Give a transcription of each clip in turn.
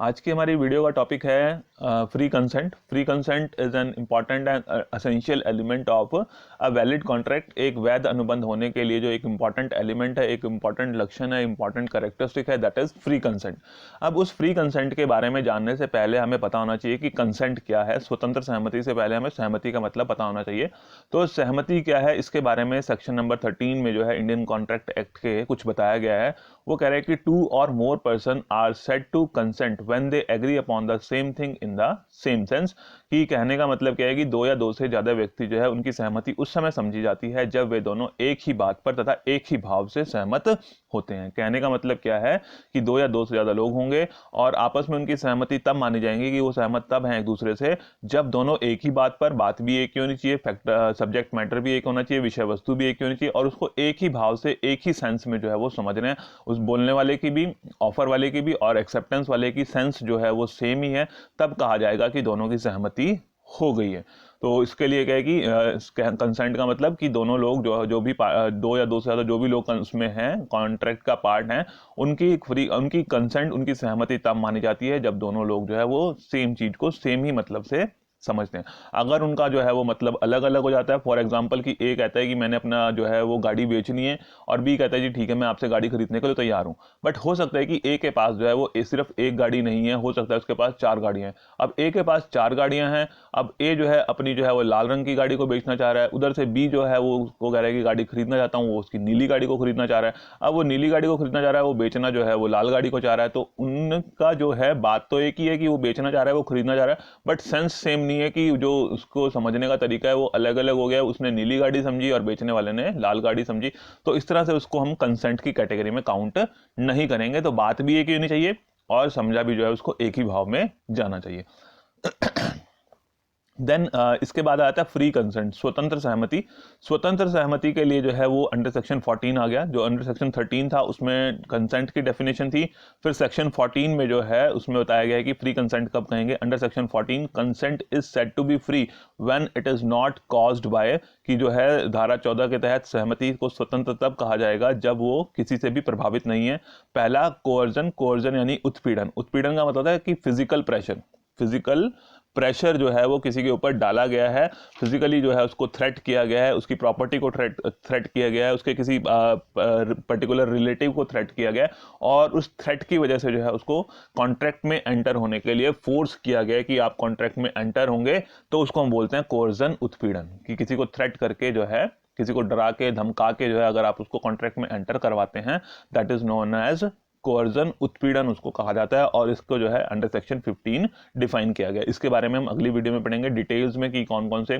आज की हमारी वीडियो का टॉपिक है free consent. Free consent is an important and essential element of a valid contract. एक वैध अनुबंध होने के लिए जो एक इम्पॉर्टेंट एलिमेंट है, एक इम्पॉर्टेंट लक्षण है, इम्पॉर्टेंट कैरेक्टरिस्टिक है, दैट इज फ्री कंसेंट। अब उस फ्री कंसेंट के बारे में जानने से पहले हमें पता होना चाहिए कि कंसेंट क्या है। स्वतंत्र सहमति से पहले हमें सहमति का मतलब पता होना चाहिए। तो सहमति क्या है, इसके बारे में सेक्शन नंबर 13 में जो है इंडियन कॉन्ट्रैक्ट एक्ट के कुछ बताया गया है। वो कह रहे हैं कि 2 और more person are said to consent when they agree upon the same thing in the same sense. कि कहने का मतलब क्या है कि 2 या 2 से ज्यादा व्यक्ति जो है उनकी सहमति उस समय समझी जाती है जब वे दोनों एक ही बात पर तथा एक ही भाव से सहमत होते हैं। कहने का मतलब क्या है कि 2 या 2 से ज्यादा लोग होंगे और आपस में उनकी सहमति तब मानी जाएंगी कि वो सहमत तब हैं एक दूसरे से जब दोनों एक ही बात पर, बात भी एक ही होनी चाहिए, सब्जेक्ट मैटर भी एक होना चाहिए, विषय वस्तु भी एक ही होनी चाहिए और उसको एक ही भाव से एक ही सेंस में जो है वो समझ रहे हैं। उस बोलने वाले की भी, ऑफर वाले की भी और एक्सेप्टेंस वाले की सेंस जो है वो सेम ही है, तब कहा जाएगा कि दोनों की सहमति हो गई है। तो इसके लिए क्या है कि कंसेंट का मतलब कि दोनों लोग जो भी 2 या 2 से ज्यादा जो भी लोग उसमें हैं, कॉन्ट्रैक्ट का पार्ट हैं, उनकी कंसेंट, उनकी सहमति तब मानी जाती है जब दोनों लोग जो है वो सेम चीज को सेम ही मतलब से समझते हैं। अगर उनका जो है वो मतलब अलग अलग हो जाता है, फॉर एग्जांपल कि ए कहता है कि मैंने अपना जो है वो गाड़ी बेचनी है और बी कहता है जी ठीक है मैं आपसे गाड़ी खरीदने के लिए तैयार हूं। बट हो सकता है कि ए के पास जो है वो सिर्फ एक गाड़ी नहीं है, हो सकता है उसके पास 4 गाड़ियां हैं। अब ए के पास 4 गाड़ियां हैं, अब ए जो है अपनी जो है वो लाल रंग की गाड़ी को बेचना चाह रहा है, उधर से बी जो है वो उसको कह रहा है कि गाड़ी खरीदना चाहता हूँ, वो उसकी नीली गाड़ी को खरीदना चाह रहा है। अब वो नीली गाड़ी को खरीदना चाह रहा है, वो बेचना जो है वो लाल गाड़ी को चाह रहा है। तो उनका जो है बात तो एक ही है कि वो बेचना चाह रहा है, वो खरीदना चाह रहा है, बट सेंस सेम नहीं है कि जो उसको समझने का तरीका है वो अलग अलग हो गया। उसने नीली गाड़ी समझी और बेचने वाले ने लाल गाड़ी समझी। तो इस तरह से उसको हम कंसेंट की कैटेगरी में काउंट नहीं करेंगे। तो बात भी एक ही होनी चाहिए और समझा भी जो है उसको एक ही भाव में जाना चाहिए। देन इसके बाद आता है फ्री कंसेंट, स्वतंत्र सहमति। स्वतंत्र सहमति के लिए जो है वो अंडर सेक्शन 14 आ गया। जो अंडर सेक्शन 13 था उसमें कंसेंट की डेफिनेशन थी, फिर सेक्शन 14 में जो है उसमें बताया गया है कि फ्री कंसेंट कब कहेंगे। Under section 14 consent is said to be free when it is not caused by, कि जो है धारा 14 के तहत सहमति को स्वतंत्र तब कहा जाएगा जब वो किसी से भी प्रभावित नहीं है। पहला कोअर्जन, कोअर्जन यानी उत्पीड़न। उत्पीड़न का मतलब है कि फिजिकल प्रेशर, फिजिकल प्रेशर जो है वो किसी के ऊपर डाला गया है, फिजिकली जो है उसको थ्रेट किया गया है, उसकी प्रॉपर्टी को थ्रेट किया गया है, उसके किसी पर्टिकुलर रिलेटिव को थ्रेट किया गया है और उस थ्रेट की वजह से जो है उसको कॉन्ट्रैक्ट में एंटर होने के लिए फोर्स किया गया है कि आप कॉन्ट्रैक्ट में एंटर होंगे। तो उसको हम बोलते हैं कोर्जन, उत्पीड़न। कि किसी को थ्रेट करके जो है, किसी को डरा के धमका के जो है अगर आप उसको कॉन्ट्रैक्ट में एंटर करवाते हैं, that is known as coercion, उत्पीड़न उसको कहा जाता है। और इसको जो है अंडर सेक्शन 15 डिफाइन किया गया। इसके बारे में हम अगली वीडियो में पढ़ेंगे डिटेल्स में कि कौन कौन से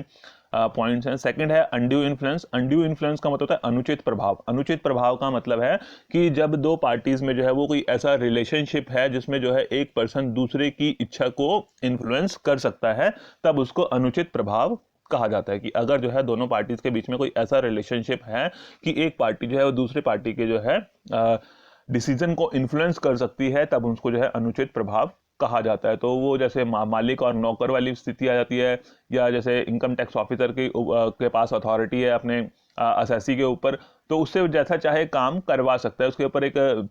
पॉइंट्स हैं। सेकंड है अनड्यू इन्फ्लुएंस। अनड्यू इन्फ्लुएंस का मतलब होता है अनुचित प्रभाव। अनुचित प्रभाव का मतलब है कि जब 2 पार्टीज में जो है वो कोई ऐसा रिलेशनशिप है जिसमें जो है एक पर्सन दूसरे की इच्छा को इन्फ्लुएंस कर सकता है, तब उसको अनुचित प्रभाव कहा जाता है। कि अगर जो है दोनों पार्टीज के बीच में कोई ऐसा रिलेशनशिप है कि एक पार्टी जो है वो दूसरी पार्टी के जो है डिसीजन को इन्फ्लुएंस कर सकती है, तब उसको जो है अनुचित प्रभाव कहा जाता है। तो वो जैसे मालिक और नौकर वाली स्थिति आ जाती है, या जैसे इनकम टैक्स ऑफिसर के पास अथॉरिटी है अपने असेसी के ऊपर, तो उससे जैसा चाहे काम करवा सकता है। उसके ऊपर एक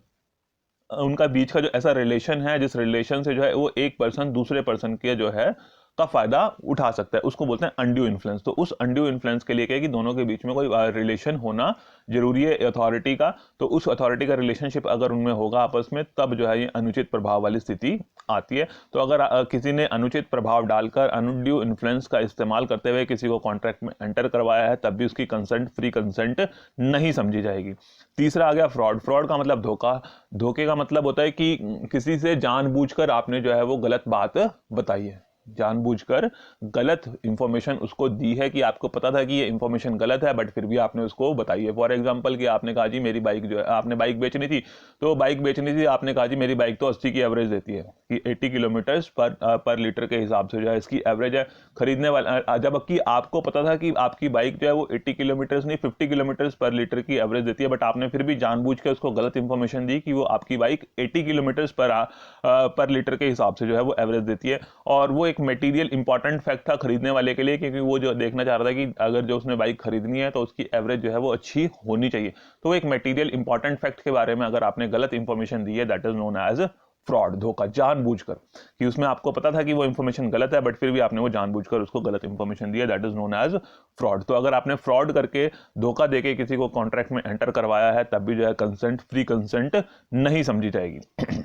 उनका बीच का जो ऐसा रिलेशन है जिस रिलेशन से जो है वो एक पर्सन दूसरे पर्सन के जो है का फायदा उठा सकता है, उसको बोलते हैं अनड्यू इन्फ्लुएंस। तो उस अनड्यू इन्फ्लुएंस के लिए क्या है कि दोनों के बीच में कोई रिलेशन होना जरूरी है अथॉरिटी का। तो उस अथॉरिटी का रिलेशनशिप अगर उनमें होगा आपस में, तब जो है ये अनुचित प्रभाव वाली स्थिति आती है। तो अगर किसी ने अनुचित प्रभाव डालकर अनड्यू इन्फ्लुएंस का इस्तेमाल करते हुए किसी को कॉन्ट्रैक्ट में एंटर करवाया है, तब भी उसकी कंसेंट फ्री कंसेंट नहीं समझी जाएगी। तीसरा आ गया फ्रॉड। फ्रॉड का मतलब धोखा। धोखे का मतलब होता है कि किसी से जानबूझकर आपने जो है वो गलत बात बताई है, जानबूझकर गलत इंफॉर्मेशन उसको दी है, कि आपको पता था कि ये इंफॉर्मेशन गलत है बट फिर भी आपने उसको बताई है। फॉर एग्जांपल कि आपने कहा जी मेरी बाइक जो है, आपने बाइक बेचनी थी, तो बाइक बेचनी थी, आपने कहा जी मेरी बाइक तो 80 की एवरेज देती है, कि 80 किलोमीटर्स पर लीटर के हिसाब से जो है इसकी एवरेज है। खरीदने वाला, जबकि आपको पता था कि आपकी बाइक जो है वो 80 किलोमीटर्स नहीं 50 किलोमीटर्स पर लीटर की एवरेज देती है, बट आपने फिर भी जानबूझ के उसको गलत इंफॉर्मेशन दी कि वो आपकी बाइक 80 किलोमीटर्स पर लीटर के हिसाब से जो है वो एवरेज देती है। और वो एक मटेरियल इंपॉर्टेंट फैक्ट था खरीदने वाले के लिए, क्योंकि वो जो देखना चाह रहा था कि अगर जो उसने बाइक खरीदनी है तो उसकी एवरेज जो है वो अच्छी होनी चाहिए। तो एक मटेरियल इंपॉर्टेंट फैक्ट के बारे में अगर आपने गलत इंफॉर्मेशन दी है, that is known as fraud, धोखा, जानबूझकर, कि उसमें आपको पता था कि वो इन्फॉर्मेशन गलत है बट फिर भी आपने वो जानबूझकर उसको गलत इन्फॉर्मेशन दिया, that is known as fraud. तो अगर आपने फ्रॉड करके, धोखा देके किसी को कॉन्ट्रैक्ट में एंटर करवाया है, तब भी जो है कंसेंट, फ्री कंसेंट नहीं समझी जाएगी।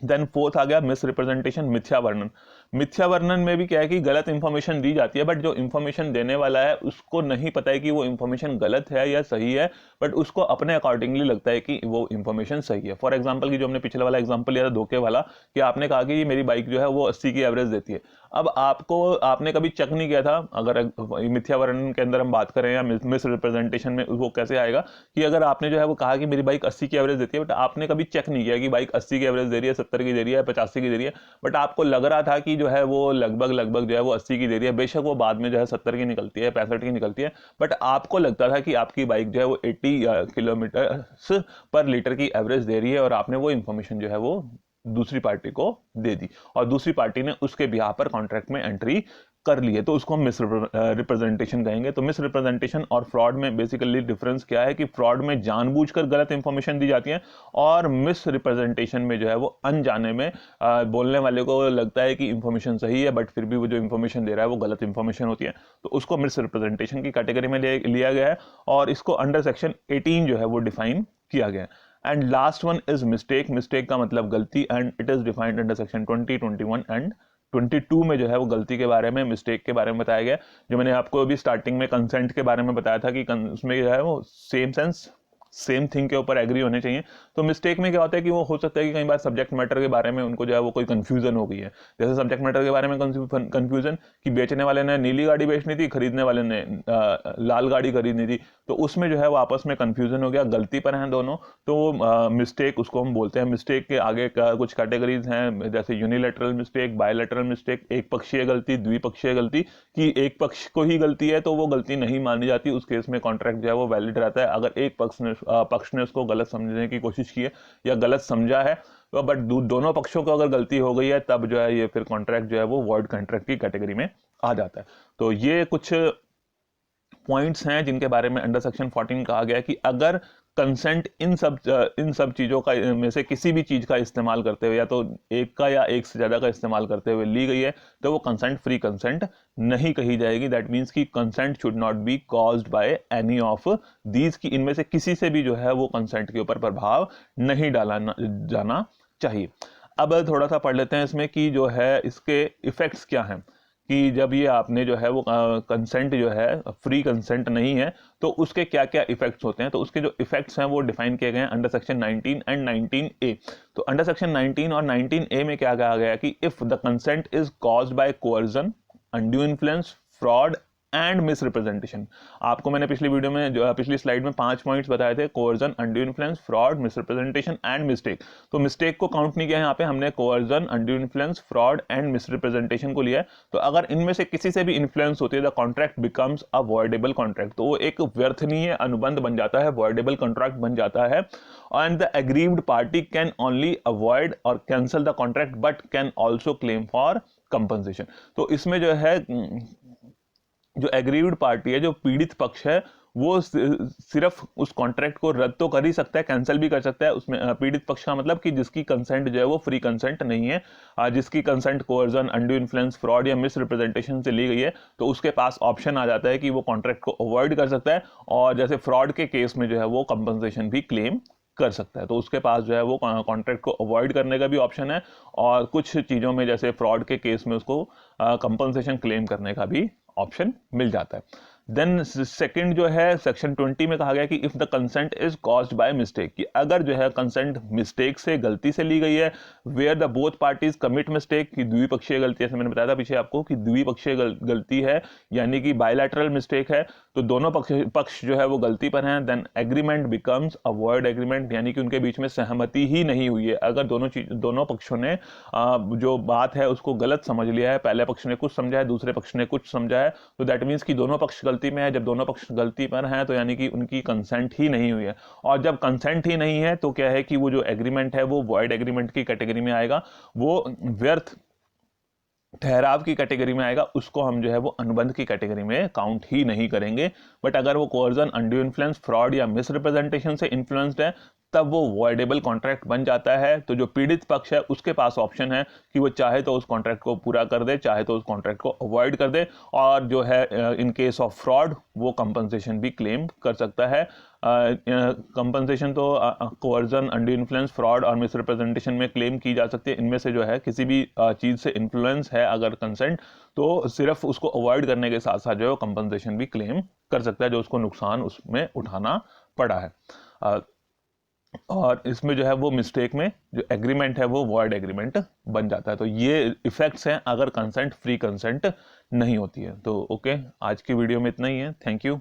देन फोर्थ आ गया मिस रिप्रेजेंटेशन, मिथ्या वर्णन। मिथ्या वर्णन में भी क्या है कि गलत इंफॉर्मेशन दी जाती है बट जो इंफॉर्मेशन देने वाला है उसको नहीं पता है कि वो इंफॉर्मेशन गलत है या सही है, बट उसको अपने अकॉर्डिंगली लगता है कि वो इंफॉर्मेशन सही है। फॉर एग्जांपल की जो हमने पिछले वाला एग्जांपल लिया था धोखे वाला, कि आपने कहा कि मेरी बाइक जो है वो 80 की एवरेज देती है। अब आपने कभी चेक नहीं किया था, अगर मिथ्या वर्णन के अंदर हम बात करें या मिस रिप्रेजेंटेशन में वो कैसे आएगा, कि अगर आपने जो है वो कहा कि मेरी बाइक 80 की एवरेज देती है बट आपने कभी चेक नहीं किया कि बाइक 80 की एवरेज दे रही है, 70 की दे रही है, 85 की दे रही है, बट आपको लग रहा था कि जो है वो लगभग जो है वो 80 की दे रही है, बेशक वो बाद में जो है 70 की निकलती है, 65 की निकलती है, बट आपको लगता था कि आपकी बाइक जो है वो 80 किलोमीटर पर लीटर की एवरेज दे रही है, और आपने वो इंफॉर्मेशन जो है वो दूसरी पार्टी को दे दी और दूसरी पार्टी ने उसके बिहाफ पर कॉन्ट्रैक्ट में एंट्री कर लिए, तो उसको हम मिस रिप्रेजेंटेशन कहेंगे। तो मिस रिप्रेजेंटेशन और फ्रॉड में बेसिकली डिफरेंस क्या है कि फ्रॉड में जानबूझकर गलत इंफॉर्मेशन दी जाती है और मिस रिप्रेजेंटेशन में जो है वो अनजाने में बोलने वाले को लगता है कि इंफॉर्मेशन सही है बट फिर भी वो जो इंफॉर्मेशन दे रहा है वो गलत इंफॉर्मेशन होती है, तो उसको मिस रिप्रेजेंटेशन की कैटेगरी में लिया गया है और इसको अंडर सेक्शन 18 जो है वो डिफाइन किया गया है। And last one is mistake. Mistake का मतलब गलती, and it is defined under section 20, 21 and 22 में जो है वो गलती के बारे में, मिस्टेक के बारे में बताया गया। जो मैंने आपको अभी स्टार्टिंग में कंसेंट के बारे में बताया था कि उसमें जो है वो सेम सेंस, सेम थिंग के ऊपर एग्री होने चाहिए। तो मिस्टेक में क्या होता है कि वो हो सकता है कि कई बार सब्जेक्ट मैटर के बारे में उनको जो है वो कोई कंफ्यूजन हो गई है, जैसे सब्जेक्ट मैटर के बारे में कंफ्यूजन कि बेचने वाले ने नीली गाड़ी बेचनी थी, खरीदने वाले ने लाल गाड़ी खरीदनी थी, तो उसमें जो है वो आपस में कंफ्यूजन हो गया, गलती पर हैं दोनों, तो मिस्टेक उसको हम बोलते हैं। मिस्टेक के आगे कुछ कैटेगरीज हैं, जैसे यूनिलैटरल मिस्टेक, बायलैटरल मिस्टेक, एक पक्षीय गलती, द्विपक्षीय गलती, कि एक पक्ष को ही गलती है तो वो गलती नहीं मानी जाती, उस केस में कॉन्ट्रैक्ट जो है वो वैलिड रहता है। अगर एक पक्ष ने उसको गलत समझने की कोशिश की है या गलत समझा है, तो बट दोनों पक्षों को अगर गलती हो गई है तब जो है ये फिर कॉन्ट्रैक्ट जो है वो वॉइड कॉन्ट्रैक्ट की कैटेगरी में आ जाता है। तो ये कुछ पॉइंट्स हैं जिनके बारे में अंडर सेक्शन 14 कहा गया कि अगर कंसेंट इन सब चीज़ों का में से किसी भी चीज़ का इस्तेमाल करते हुए, या तो एक का या एक से ज़्यादा का इस्तेमाल करते हुए ली गई है, तो वो कंसेंट फ्री कंसेंट नहीं कही जाएगी। दैट मीन्स कि consent should not be caused by any of these, की इनमें से किसी से भी जो है वो कंसेंट के ऊपर प्रभाव नहीं डाला जाना चाहिए। अब थोड़ा सा पढ़ लेते हैं इसमें कि जो है इसके इफेक्ट्स क्या हैं, कि जब ये आपने जो है वो कंसेंट जो है फ्री कंसेंट नहीं है तो उसके क्या क्या इफेक्ट्स होते हैं। तो उसके जो इफेक्ट्स हैं वो डिफाइन किए गए हैं अंडर सेक्शन 19 एंड 19A। तो अंडर सेक्शन 19 और 19A में क्या कहा गया कि if the consent is caused by coercion, undue influence, fraud and miss representation. आपको मैंने पिछली वीडियो में जो पिछली स्लाइड में 5 पॉइंट्स बताए थे, coercion, undue influence, fraud, miss representation and mistake. तो मिस्टेक को काउंट नहीं किया है यहाँ पे, हमने coercion, undue influence, fraud and miss representation को लिया है। तो अगर इनमें से किसी से भी इन्फ्लुएंस होती है, the contract becomes a voidable contract, तो वो एक व्यर्थनीय अनुबंध बन जाता है, वॉइडेबल कॉन्ट्रैक्ट बन जाता है। And the aggrieved party can only avoid or cancel the contract but can also claim for compensation. तो इसमें जो है जो एग्रीव्ड पार्टी है, जो पीड़ित पक्ष है, वो सिर्फ उस कॉन्ट्रैक्ट को रद्द तो कर ही सकता है, कैंसिल भी कर सकता है। उसमें पीड़ित पक्ष का मतलब कि जिसकी कंसेंट जो है वो फ्री कंसेंट नहीं है, जिसकी consent coercion, undue influence, fraud या मिस रिप्रेजेंटेशन से ली गई है, तो उसके पास ऑप्शन आ जाता है कि वो कॉन्ट्रैक्ट को अवॉइड कर सकता है, और जैसे फ्रॉड के केस में जो है वो कंपनसेशन भी क्लेम कर सकता है। तो उसके पास जो है वो कॉन्ट्रैक्ट को अवॉइड करने का भी ऑप्शन है, और कुछ चीज़ों में जैसे फ्रॉड के केस में उसको कंपनसेशन क्लेम करने का भी ऑप्शन मिल जाता है। देन सेकंड जो है सेक्शन 20 में कहा गया कि if the consent is caused by mistake, कि अगर जो है कंसेंट मिस्टेक से, गलती से ली गई है, where the both parties commit mistake, की द्विपक्षीय गलती, जैसे मैंने बताया था पीछे आपको कि द्विपक्षीय गलती है, यानी कि बायलैटरल मिस्टेक है, तो दोनों पक्ष जो है वो गलती पर हैं, then agreement becomes a void agreement, यानी कि उनके बीच में सहमति ही नहीं हुई है। अगर दोनों पक्षों ने जो बात है उसको गलत समझ लिया है, पहले पक्ष ने कुछ समझा है, दूसरे पक्ष ने कुछ समझा है, तो दैट मीन्स कि दोनों पक्ष गलती में है। जब दोनों पक्ष गलती पर हैं तो यानी कि उनकी कंसेंट ही नहीं हुई है, और जब कंसेंट ही नहीं है तो क्या है कि वो जो एग्रीमेंट है वो वॉइड एग्रीमेंट की कैटेगरी में आएगा, वो व्यर्थ ठहराव की कैटेगरी में आएगा, उसको हम जो है वो अनुबंध की कैटेगरी में काउंट ही नहीं करेंगे। बट अगर वो कोअर्जन, अनड्यू इन्फ्लुएंस, फ्रॉड या मिस रिप्रेजेंटेशन से इन्फ्लुएंस्ड है तब वो वॉइडेबल कॉन्ट्रैक्ट बन जाता है। तो जो पीड़ित पक्ष है उसके पास ऑप्शन है कि वो चाहे तो उस कॉन्ट्रैक्ट को पूरा कर दे, चाहे तो उस कॉन्ट्रैक्ट को अवॉइड कर दे, और जो है इन केस ऑफ फ्रॉड वो कंपनसेशन भी क्लेम कर सकता है। कंपनसेशन तो कोवर्जन, अंडर इन्फ्लुएंस, फ्रॉड और मिसरिप्रेजेंटेशन में क्लेम की जा सकती है। इनमें से जो है किसी भी चीज़ से इन्फ्लुएंस है अगर कंसेंट, तो सिर्फ उसको अवॉइड करने के साथ साथ जो है कंपनसेशन भी क्लेम कर सकता है जो उसको नुकसान उसमें उठाना पड़ा है। और इसमें जो है वो मिस्टेक में जो एग्रीमेंट है वो वॉइड एग्रीमेंट बन जाता है। तो ये इफेक्ट्स हैं अगर कंसेंट फ्री कंसेंट नहीं होती है। तो ओके, आज की वीडियो में इतना ही है। Thank you.